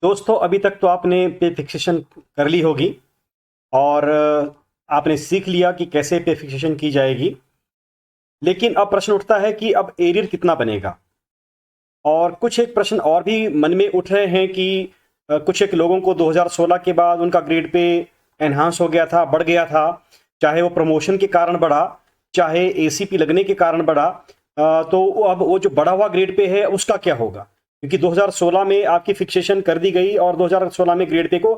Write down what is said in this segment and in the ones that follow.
दोस्तों, अभी तक तो आपने पे फिक्सेशन कर ली होगी और आपने सीख लिया कि कैसे पे फिक्सेशन की जाएगी। लेकिन अब प्रश्न उठता है कि अब एरियर कितना बनेगा। और कुछ एक प्रश्न और भी मन में उठ रहे हैं कि कुछ एक लोगों को 2016 के बाद उनका ग्रेड पे एनहांस हो गया था, बढ़ गया था, चाहे वो प्रमोशन के कारण बढ़ा, चाहे एसीपी लगने के कारण बढ़ा। तो अब वो जो बढ़ा हुआ ग्रेड पे है उसका क्या होगा, क्योंकि 2016 में आपकी फिक्सेशन कर दी गई और 2016 में ग्रेड पे को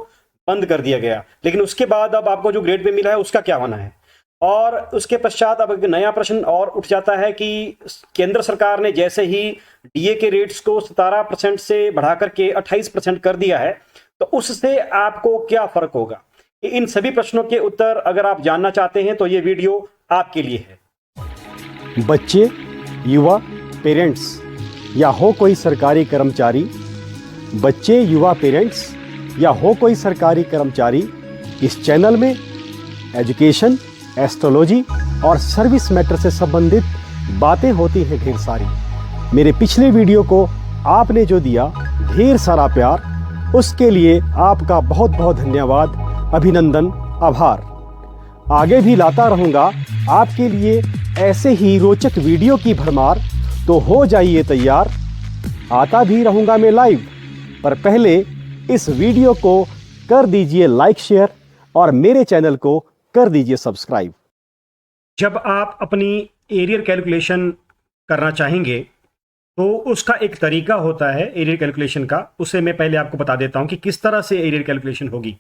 बंद कर दिया गया, लेकिन उसके बाद अब आपको जो ग्रेड पे मिला है उसका क्या होना है। और उसके पश्चात अब एक नया प्रश्न और उठ जाता है कि केंद्र सरकार ने जैसे ही डीए के रेट्स को 17% से बढ़ा करके 28% कर दिया है, तो उससे आपको क्या फर्क होगा। इन सभी प्रश्नों के उत्तर अगर आप जानना चाहते हैं तो ये वीडियो आपके लिए है। बच्चे, युवा, पेरेंट्स या हो कोई सरकारी कर्मचारी, बच्चे, युवा, पेरेंट्स या हो कोई सरकारी कर्मचारी, इस चैनल में एजुकेशन, एस्ट्रोलॉजी और सर्विस मैटर से संबंधित बातें होती हैं ढेर सारी। मेरे पिछले वीडियो को आपने जो दिया ढेर सारा प्यार, उसके लिए आपका बहुत बहुत धन्यवाद, अभिनंदन, आभार। आगे भी लाता रहूंगा आपके लिए ऐसे ही रोचक वीडियो की भरमार, तो हो जाइए तैयार। आता भी रहूंगा मैं लाइव, पर पहले इस वीडियो को कर दीजिए लाइक, शेयर और मेरे चैनल को कर दीजिए सब्सक्राइब। जब आप अपनी एरियर कैलकुलेशन करना चाहेंगे तो उसका एक तरीका होता है एरियर कैलकुलेशन का। उसे मैं पहले आपको बता देता हूं कि किस तरह से एरियर कैलकुलेशन होगी।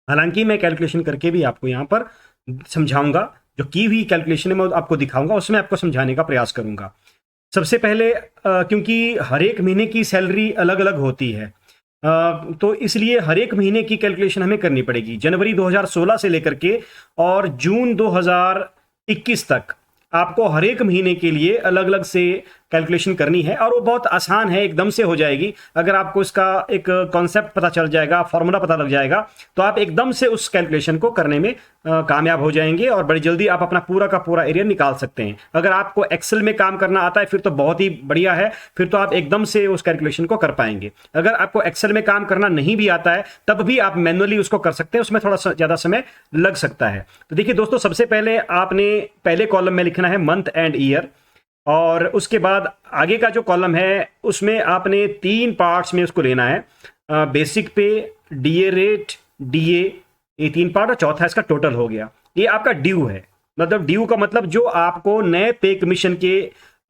हालांकि मैं कैलकुलेशन करके भी आपको यहां पर समझाऊंगा, जो की हुई कैलकुलेशन है मैं आपको दिखाऊंगा, उसमें आपको समझाने का प्रयास करूंगा। सबसे पहले क्योंकि हर एक महीने की सैलरी अलग अलग होती है, तो इसलिए हर एक महीने की कैलकुलेशन हमें करनी पड़ेगी। जनवरी 2016 से लेकर के और जून 2021 तक आपको हर एक महीने के लिए अलग अलग से कैलकुलेशन करनी है, और वो बहुत आसान है, एकदम से हो जाएगी। अगर आपको इसका एक कॉन्सेप्ट पता चल जाएगा, फॉर्मूला पता लग जाएगा, तो आप एकदम से उस कैलकुलेशन को करने में कामयाब हो जाएंगे और बड़ी जल्दी आप अपना पूरा का पूरा एरिया निकाल सकते हैं। अगर आपको एक्सेल में काम करना आता है फिर तो बहुत ही बढ़िया है, फिर तो आप एकदम से उस कैलकुलेशन को कर पाएंगे। अगर आपको एक्सेल में काम करना नहीं भी आता है तब भी आप मैनुअली उसको कर सकते हैं, उसमें थोड़ा ज़्यादा समय लग सकता है। तो देखिए दोस्तों, सबसे पहले आपने पहले कॉलम में लिखना है मंथ एंड ईयर, और उसके बाद आगे का जो कॉलम है उसमें आपने 3 पार्ट्स में उसको लेना है। बेसिक पे, डीए रेट, डीए, ये 3 पार्ट, और चौथा इसका टोटल हो गया। ये आपका ड्यू है, मतलब ड्यू का मतलब जो आपको नए पे कमीशन के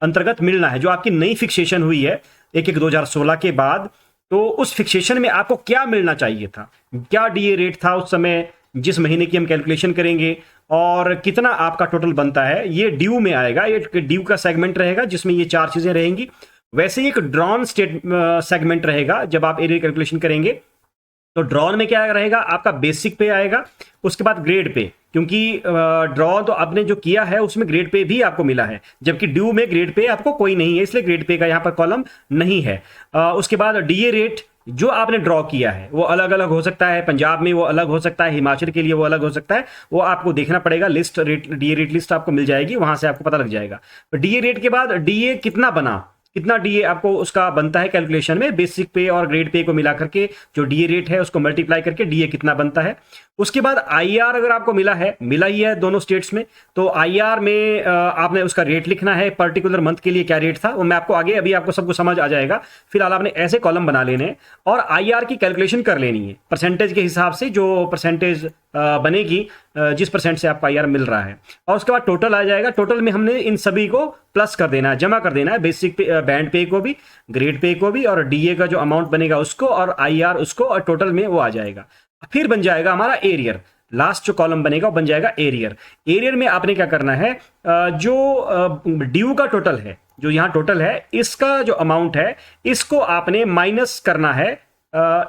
अंतर्गत मिलना है, जो आपकी नई फिक्सेशन हुई है 1/1/2016 के बाद। तो उस फिक्सेशन में आपको क्या मिलना चाहिए था, क्या डीए रेट था उस समय जिस महीने की हम कैलकुलेशन करेंगे, और कितना आपका टोटल बनता है, ये ड्यू में आएगा। ये ड्यू का सेगमेंट रहेगा जिसमें ये 4 चीजें रहेंगी। वैसे ही एक ड्रॉन स्टेट सेगमेंट रहेगा जब आप एरियर कैलकुलेशन करेंगे। तो ड्रॉन में क्या रहेगा, आपका बेसिक पे आएगा, उसके बाद ग्रेड पे, क्योंकि ड्रॉ तो आपने जो किया है उसमें ग्रेड पे भी आपको मिला है, जबकि ड्यू में ग्रेड पे आपको कोई नहीं है, इसलिए ग्रेड पे का यहाँ पर कॉलम नहीं है। उसके बाद डीए रेट जो आपने ड्रॉ किया है वो अलग अलग हो सकता है, पंजाब में वो अलग हो सकता है, हिमाचल के लिए वो अलग हो सकता है, वो आपको देखना पड़ेगा। List rate, DA rate list आपको मिल जाएगी, वहां से आपको पता लग जाएगा। डीए रेट के बाद डीए कितना बना, कितना डीए आपको उसका बनता है कैलकुलेशन में, बेसिक पे और ग्रेड पे को मिला करके जो डीए रेट है उसको मल्टीप्लाई करके डीए कितना बनता है। उसके बाद आईआर अगर आपको मिला है, मिला ही है दोनों स्टेट्स में, तो आईआर में आपने उसका रेट लिखना है, पर्टिकुलर मंथ के लिए क्या रेट था वो मैं आपको आगे, अभी आपको सब कुछ समझ आ जाएगा। फिलहाल आपने ऐसे कॉलम बना लेने हैं और आईआर की कैलकुलेशन कर लेनी है परसेंटेज के हिसाब से, जो परसेंटेज बनेगी जिस परसेंट से आपको आईआर मिल रहा है। और उसके बाद टोटल आ जाएगा। टोटल में हमने इन सभी को प्लस कर देना है, जमा कर देना है, बेसिक पे, बैंड पे को भी, ग्रेड पे को भी, और डीए का जो अमाउंट बनेगा उसको, और आईआर उसको, और टोटल में वो आ जाएगा। फिर बन जाएगा हमारा एरियर। लास्ट जो कॉलम बनेगा वो बन जाएगा एरियर। एरियर में आपने क्या करना है, जो ड्यू का टोटल है, जो यहाँ टोटल है, इसका जो अमाउंट है इसको आपने माइनस करना है,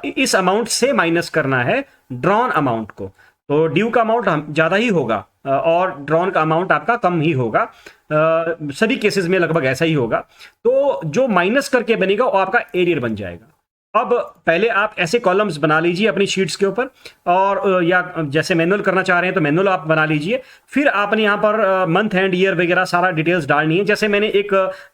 इस अमाउंट से माइनस करना है ड्रॉन अमाउंट को। तो ड्यू का अमाउंट ज़्यादा ही होगा और ड्रॉन का अमाउंट आपका कम ही होगा, सभी केसेस में लगभग ऐसा ही होगा। तो जो माइनस करके बनेगा वो आपका एरियर बन जाएगा। अब पहले आप ऐसे कॉलम्स बना लीजिए अपनी शीट्स के ऊपर, और या जैसे मैनुअल करना चाह रहे हैं तो मैनुअल आप बना लीजिए। फिर आपने यहाँ पर मंथ एंड ईयर वगैरह सारा डिटेल्स डालनी है। जैसे मैंने एक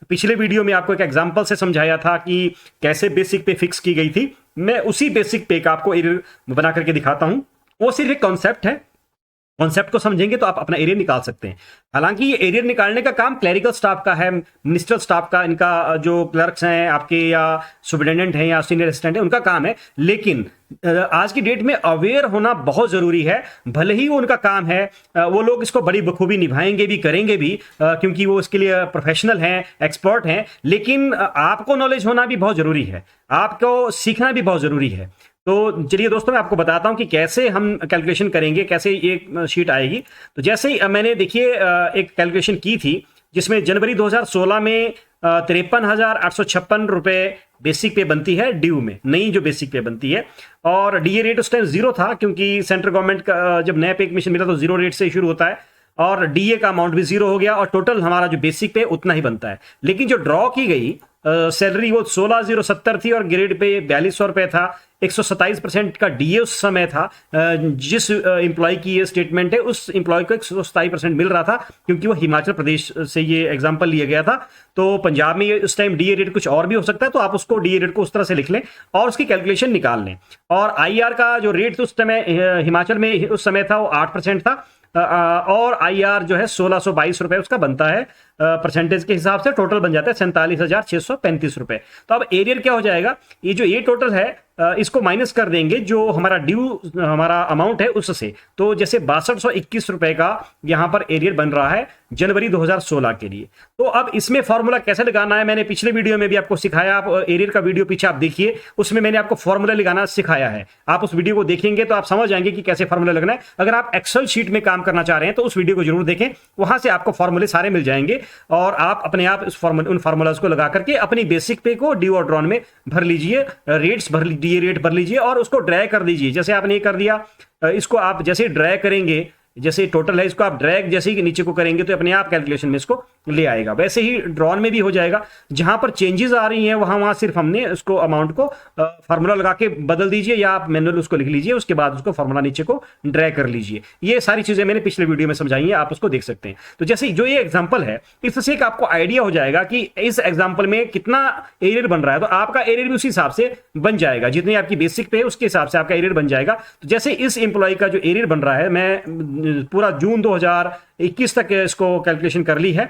पिछले वीडियो में आपको एक एग्जांपल से समझाया था कि कैसे बेसिक पे फिक्स की गई थी, मैं उसी बेसिक पे का आपको एरियर बना करके दिखाता हूं। वो सिर्फ एक कॉन्सेप्ट है, कॉन्सेप्ट को समझेंगे तो आप अपना एरियर निकाल सकते हैं। हालांकि ये एरियर निकालने का काम क्लरिकल स्टाफ का है, मिनिस्ट्रियल स्टाफ का, इनका जो क्लर्क्स हैं आपके या सुपरिटेंडेंट हैं या सीनियर असिस्टेंट है, उनका काम है। लेकिन आज की डेट में अवेयर होना बहुत जरूरी है। भले ही वो उनका काम है, वो लोग इसको बड़ी बखूबी निभाएंगे भी, करेंगे भी, क्योंकि वो इसके लिए प्रोफेशनल हैं, एक्सपर्ट हैं। लेकिन आपको नॉलेज होना भी बहुत जरूरी है, आपको सीखना भी बहुत जरूरी है। तो चलिए दोस्तों, मैं आपको बताता हूं कि कैसे हम कैलकुलेशन करेंगे, कैसे ये शीट आएगी। तो जैसे ही मैंने देखिए एक कैलकुलेशन की थी जिसमें जनवरी 2016 में 53,856 रुपए बेसिक पे बनती है ड्यू में, नई जो बेसिक पे बनती है। और डीए रेट उस टाइम 0 था, क्योंकि सेंट्रल गवर्नमेंट का जब नया पे कमीशन मिला तो 0 रेट से शुरू होता है, और डीए का अमाउंट भी 0 हो गया, और टोटल हमारा जो बेसिक पे उतना ही बनता है। लेकिन जो ड्रॉ की गई सैलरी वो 16,070 थी और ग्रेड पे 4200 रुपए था। 127% का डीए उस समय था। जिस एम्प्लॉय की ये स्टेटमेंट है, उस एम्प्लॉय को 127% मिल रहा था, क्योंकि वो हिमाचल प्रदेश से ये एग्जांपल लिया गया था। तो पंजाब में उस टाइम डीए रेट कुछ और भी हो सकता है, तो आप उसको डीए रेट को उस तरह से लिख लें और उसकी कैलकुलेशन निकाल लें। और आईआर का जो रेट उस समय हिमाचल में उस समय था वो 8% था, और आईआर जो है 1622 रुपए उसका बनता है परसेंटेज के हिसाब से। टोटल बन जाता है 47,635 रुपए। तो अब एरियर क्या हो जाएगा, ये जो ये टोटल है इसको माइनस कर देंगे जो हमारा ड्यू हमारा अमाउंट है उससे। तो जैसे 6221 रुपए का यहां पर एरियर बन रहा है जनवरी 2016 के लिए। तो अब इसमें फॉर्मूला कैसे लगाना है, मैंने पिछले वीडियो में भी आपको सिखाया। आप एरियर का वीडियो पीछे आप देखिए, उसमें मैंने आपको फॉर्मूला लगाना सिखाया है। आप उस वीडियो को देखेंगे तो आप समझ जाएंगे कि कैसे फॉर्मूला लगना है। अगर आप एक्सेल शीट में काम करना चाह रहे हैं तो उस वीडियो को जरूर देखें, वहां से आपको फॉर्मूले सारे मिल जाएंगे और आप अपने आप उन फॉर्मूलाज को लगा करके अपनी बेसिक पे को ड्यू और ड्रॉन में भर लीजिए, रेट्स भर लीजिए, रेट भर लीजिए और उसको ड्रैग कर दीजिए। जैसे आपने ये कर दिया, इसको आप जैसे ड्रैग करेंगे, जैसे टोटल है इसको आप ड्रैग जैसे ही नीचे को करेंगे तो अपने आप कैलकुलेशन में इसको ले आएगा। वैसे ही ड्रॉन में भी हो जाएगा, जहां पर चेंजेस आ रही हैं वहां सिर्फ हमने उसको अमाउंट को फार्मूला लगा के बदल दीजिए, या आप मैनुअल उसको लिख लीजिए, उसके बाद उसको फार्मूला नीचे को ड्रैग कर लीजिए। ये सारी चीजें मैंने पिछले वीडियो में समझाई है, आप उसको देख सकते हैं। तो जैसे जो ये एग्जाम्पल है, इससे एक आपको आइडिया हो जाएगा कि इस एग्जाम्पल में कितना एरियर बन रहा है। तो आपका एरियर भी उसी हिसाब से बन जाएगा, जितनी आपकी बेसिक पे है उसके हिसाब से आपका एरियर बन जाएगा। तो जैसे इस एम्प्लॉय का जो एरियर बन रहा है, मैं पूरा जून 2021 तक इसको कैलकुलेशन कर ली है।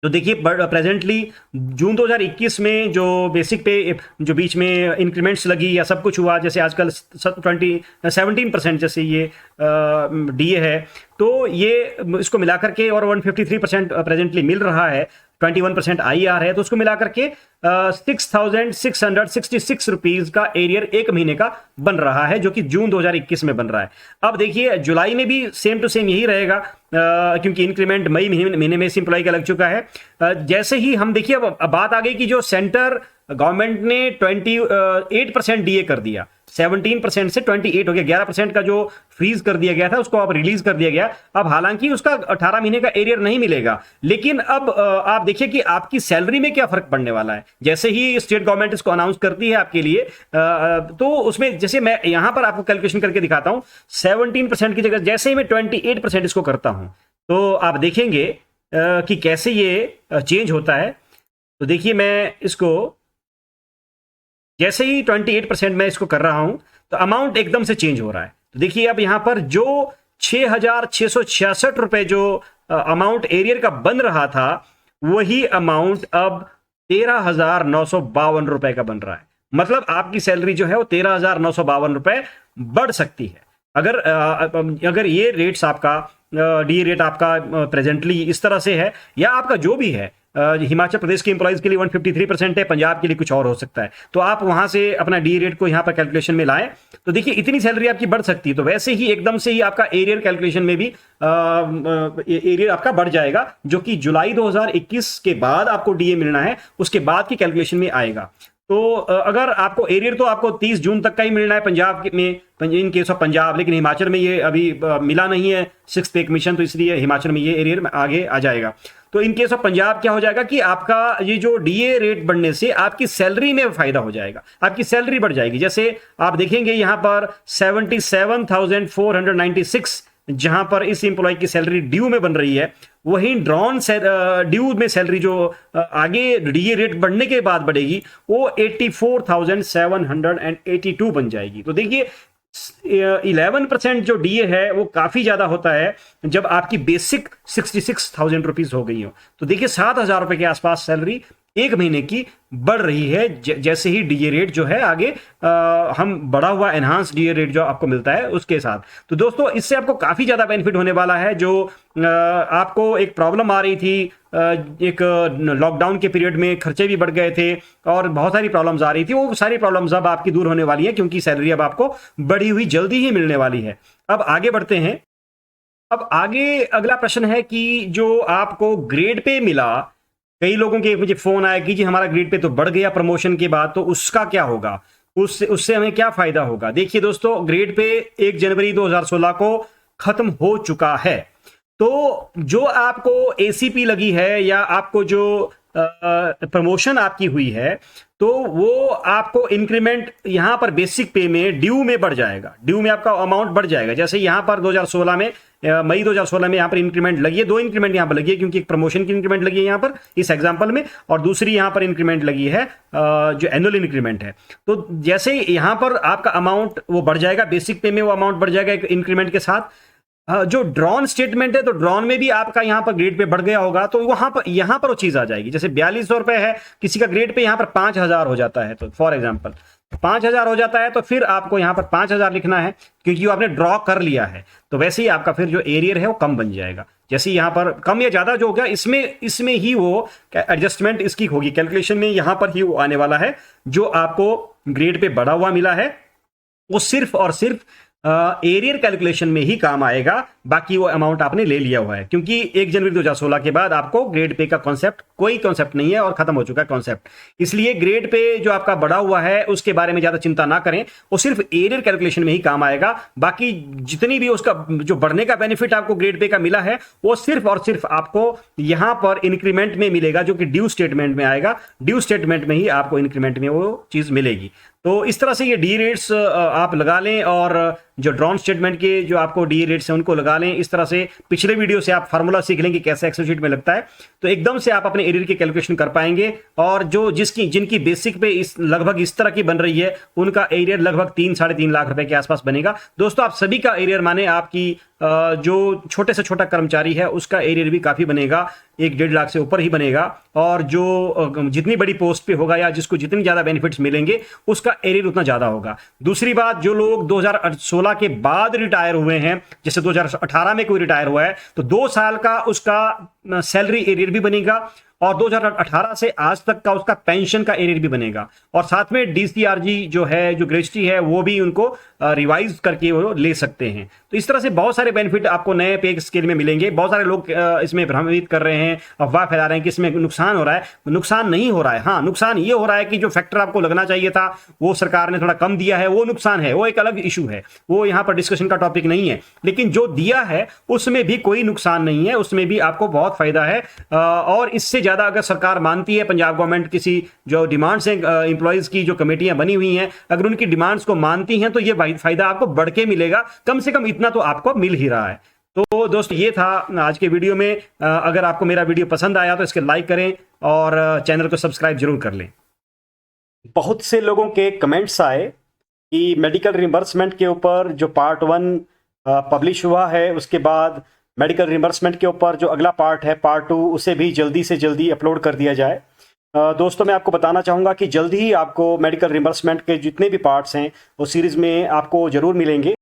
तो देखिए प्रेजेंटली जून 2021 में जो बेसिक पे जो बीच में इंक्रीमेंट्स लगी या सब कुछ हुआ, जैसे आजकल 17% जैसे ये डीए है, तो ये इसको मिलाकर के और 153% प्रेजेंटली मिल रहा है, 21% आईआर है, तो उसको मिलाकर के 6,666 रुपीज का एरियर एक महीने का बन रहा है, जो कि जून 2021 में बन रहा है। अब देखिए जुलाई में भी सेम टू सेम यही रहेगा, क्योंकि इंक्रीमेंट मई महीने में इस एम्प्लॉय का लग चुका है। जैसे ही हम देखिए अब बात आ गई कि जो सेंटर गवर्नमेंट ने 28% डीए कर दिया, 17% से 28 हो गया, 11% का जो फ्रीज कर दिया गया था उसको अब रिलीज कर दिया गया। अब हालांकि उसका 18 महीने का एरियर नहीं मिलेगा, लेकिन अब आप देखिए कि आपकी सैलरी में क्या फर्क पड़ने वाला है। जैसे ही स्टेट गवर्नमेंट इसको अनाउंस करती है आपके लिए, तो उसमें जैसे मैं यहां पर आपको कैलकुलेशन करके दिखाता हूं, 17% की जगह जैसे ही मैं 28% इसको करता हूं, तो आप देखेंगे कि कैसे ये चेंज होता है। तो देखिए मैं इसको जैसे ही 28% मैं इसको कर रहा हूं तो अमाउंट एकदम से चेंज हो रहा है। तो देखिए अब यहां पर जो 6,666 रुपए जो अमाउंट एरियर का बन रहा था, वही अमाउंट अब 13,952 रुपए का बन रहा है। मतलब आपकी सैलरी जो है वो 13,952 रुपए बढ़ सकती है अगर ये रेट्स आपका डी रेट आपका प्रेजेंटली इस तरह से है, या आपका जो भी है। हिमाचल प्रदेश के एम्प्लॉइज के लिए 153% है, पंजाब के लिए कुछ और हो सकता है। तो आप वहां से अपना डी रेट को यहां पर कैलकुलेशन में लाएं, तो देखिए इतनी सैलरी आपकी बढ़ सकती है। तो वैसे ही एकदम से ही आपका एरियर कैलकुलेशन में भी एरियर आपका बढ़ जाएगा, जो कि जुलाई 2021 के बाद आपको डीए मिलना है, उसके बाद की कैलकुलेशन में आएगा। तो अगर आपको एरियर तो आपको 30 जून तक का ही मिलना है पंजाब में, इन केस ऑफ पंजाब, लेकिन हिमाचल में ये अभी मिला नहीं है 6th पे कमीशन, तो इसलिए हिमाचल में ये एरियर आगे आ जाएगा। तो इन केस ऑफ पंजाब क्या हो जाएगा कि आपका ये जो डीए रेट बढ़ने से आपकी सैलरी में फायदा हो जाएगा, आपकी सैलरी बढ़ जाएगी। जैसे आप देखेंगे यहां पर 77,496 जहां पर इस एम्प्लॉय की सैलरी ड्यू में बन रही है, वहीं ड्रॉन ड्यू में सैलरी जो आगे डीए रेट बढ़ने के बाद बढ़ेगी वो 84,782 बन जाएगी। तो देखिए 11% जो डीए है वो काफी ज्यादा होता है जब आपकी बेसिक 66,000 रुपीज हो गई हो। तो देखिए 7,000 रुपए के आसपास सैलरी एक महीने की बढ़ रही है जैसे ही डीए रेट जो है आगे हम बढ़ा हुआ एनहांस डीए रेट जो आपको मिलता है उसके साथ। तो दोस्तों इससे आपको काफी ज्यादा बेनिफिट होने वाला है। जो आपको एक प्रॉब्लम आ रही थी, एक लॉकडाउन के पीरियड में खर्चे भी बढ़ गए थे और बहुत सारी प्रॉब्लम्स आ रही थी, वो सारी प्रॉब्लम्स अब आपकी दूर होने वाली है क्योंकि सैलरी अब आपको बढ़ी हुई जल्दी ही मिलने वाली है। अब आगे बढ़ते हैं। अब आगे अगला प्रश्न है कि जो आपको ग्रेड पे मिला, कई लोगों के मुझे फोन आया कि जी हमारा ग्रेड पे तो बढ़ गया प्रमोशन के बाद, तो उसका क्या होगा, उससे हमें क्या फायदा होगा। देखिए दोस्तों, ग्रेड पे 1 जनवरी 2016 को खत्म हो चुका है। तो जो आपको एसीपी लगी है या आपको जो प्रमोशन आपकी हुई है, तो वो आपको इंक्रीमेंट यहां पर बेसिक पे में ड्यू में बढ़ जाएगा, ड्यू में आपका अमाउंट बढ़ जाएगा। जैसे यहां पर 2016 में मई 2016 में यहां पर इंक्रीमेंट लगी है, 2 इंक्रीमेंट यहां पर लगी है क्योंकि एक प्रमोशन की इंक्रीमेंट लगी है यहां पर इस एग्जांपल में, और दूसरी यहां पर इंक्रीमेंट लगी है जो एनुअल इंक्रीमेंट है। तो जैसे यहां पर आपका अमाउंट वो बढ़ जाएगा, बेसिक पे में वो अमाउंट बढ़ जाएगा इंक्रीमेंट के साथ। जो ड्रॉन स्टेटमेंट है, तो ड्रॉन में भी आपका यहां पर ग्रेड पे बढ़ गया होगा, तो यहां पर वो चीज आ जाएगी। जैसे 4200 रुपए है किसी का ग्रेड पे, यहां पर 5000 हो जाता है, तो फॉर एग्जांपल 5000 हो जाता है, तो फिर आपको यहां पर 5000 लिखना है क्योंकि वो आपने ड्रॉ कर लिया है। तो वैसे ही आपका फिर जो एरियर है वो कम बन जाएगा। जैसे यहां पर कम या ज्यादा जो हो गया, इसमें ही वो एडजस्टमेंट इसकी होगी, कैलकुलेशन में यहां पर ही वो आने वाला है। जो आपको ग्रेड पे बढ़ा हुआ मिला है वो सिर्फ और सिर्फ एरियर कैलकुलेशन में ही काम आएगा, बाकी वो अमाउंट आपने ले लिया हुआ है। क्योंकि 1 जनवरी 2016 के बाद आपको ग्रेड पे का कॉन्सेप्ट कोई कॉन्सेप्ट नहीं है और खत्म हो चुका है कॉन्सेप्ट। इसलिए ग्रेड पे जो आपका बढ़ा हुआ है उसके बारे में ज्यादा चिंता ना करें, वो सिर्फ एरियर कैलकुलेशन में ही काम आएगा। बाकी जितनी भी उसका जो बढ़ने का बेनिफिट आपको ग्रेड पे का मिला है वो सिर्फ और सिर्फ आपको यहां पर इंक्रीमेंट में मिलेगा, जो कि ड्यू स्टेटमेंट में आएगा। ड्यू स्टेटमेंट में ही आपको इंक्रीमेंट में वो चीज मिलेगी। तो इस तरह से ये डी रेट्स आप लगा लें, और जो ड्रॉन स्टेटमेंट के जो आपको डी रेट्स हैं उनको लगा लें। इस तरह से पिछले वीडियो से आप फार्मूला सीख लेंगे कैसे एक्सेल शीट में लगता है, तो एकदम से आप अपने एरियर की कैलकुलेशन कर पाएंगे। और जो जिनकी बेसिक पे लगभग इस तरह की बन रही है, उनका एरियर लगभग 3-3.5 लाख रुपए के आसपास बनेगा। दोस्तों, आप सभी का एरियर माने आपकी जो छोटे से छोटा कर्मचारी है उसका एरियर भी काफी बनेगा, 1-1.5 लाख से ऊपर ही बनेगा। और जो जितनी बड़ी पोस्ट पे होगा या जिसको जितनी ज्यादा बेनिफिट्स मिलेंगे उसका एरियर उतना ज्यादा होगा। दूसरी बात, जो लोग 2016 के बाद रिटायर हुए हैं, जैसे 2018 में कोई रिटायर हुआ है, तो 2 साल का उसका सैलरी एरियर भी बनेगा, और 2018 से आज तक का उसका पेंशन का एरियर भी बनेगा। और साथ में डीसीआरजी जो है, जो ग्रेजुटी है, वो भी उनको रिवाइज करके वो ले सकते हैं। तो इस तरह से बहुत सारे बेनिफिट आपको नए पे स्केल में मिलेंगे। बहुत सारे लोग इसमें भ्रमित कर रहे हैं, अफवाह फैला रहे हैं कि इसमें नुकसान हो रहा है। नुकसान नहीं हो रहा है। हाँ, नुकसान ये हो रहा है कि जो फैक्टर आपको लगना चाहिए था वो सरकार ने थोड़ा कम दिया है, वो नुकसान है, वो एक अलग इशू है, वो यहाँ पर डिस्कशन का टॉपिक नहीं है। लेकिन जो दिया है उसमें भी कोई नुकसान नहीं है, उसमें भी आपको बहुत फायदा है। और इससे ज्यादा अगर सरकार मानती है, पंजाब गवर्नमेंट किसी जो डिमांड्स हैं एम्प्लॉइज की, जो कमेटियां बनी हुई हैं, अगर उनकी डिमांड्स को मानती हैं, तो ये फायदा आपको बढ़ के मिलेगा। कम से कम इतना तो आपको मिल ही रहा है। तो दोस्तों, ये था आज के वीडियो में। अगर आपको मेरा वीडियो पसंद आया तो इसके लाइक करें और चैनल को सब्सक्राइब जरूर कर लें। बहुत से लोगों के कमेंट्स आए कि मेडिकल रिम्बर्समेंट के ऊपर जो पार्ट 1 पब्लिश हुआ है, उसके बाद मेडिकल रिम्बर्समेंट के ऊपर जो अगला पार्ट है पार्ट 2, उसे भी जल्दी से जल्दी अपलोड कर दिया जाए। दोस्तों, मैं आपको बताना चाहूँगा कि जल्दी ही आपको मेडिकल रिम्बर्समेंट के जितने भी पार्ट्स हैं वो सीरीज़ में आपको ज़रूर मिलेंगे।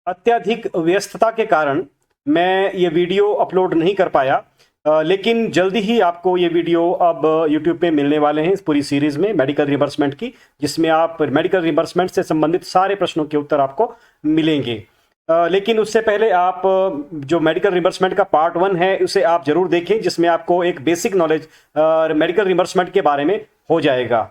अत्यधिक व्यस्तता के कारण मैं ये वीडियो अपलोड नहीं कर पाया, लेकिन जल्दी ही आपको ये वीडियो अब यूट्यूब पे मिलने वाले हैं, इस पूरी सीरीज़ में मेडिकल रिम्बर्समेंट की, जिसमें आप मेडिकल रिम्बर्समेंट से संबंधित सारे प्रश्नों के उत्तर आपको मिलेंगे। लेकिन उससे पहले आप जो मेडिकल रिम्बर्समेंट का पार्ट 1 है उसे आप जरूर देखें, जिसमें आपको एक बेसिक नॉलेज मेडिकल रिम्बर्समेंट के बारे में हो जाएगा।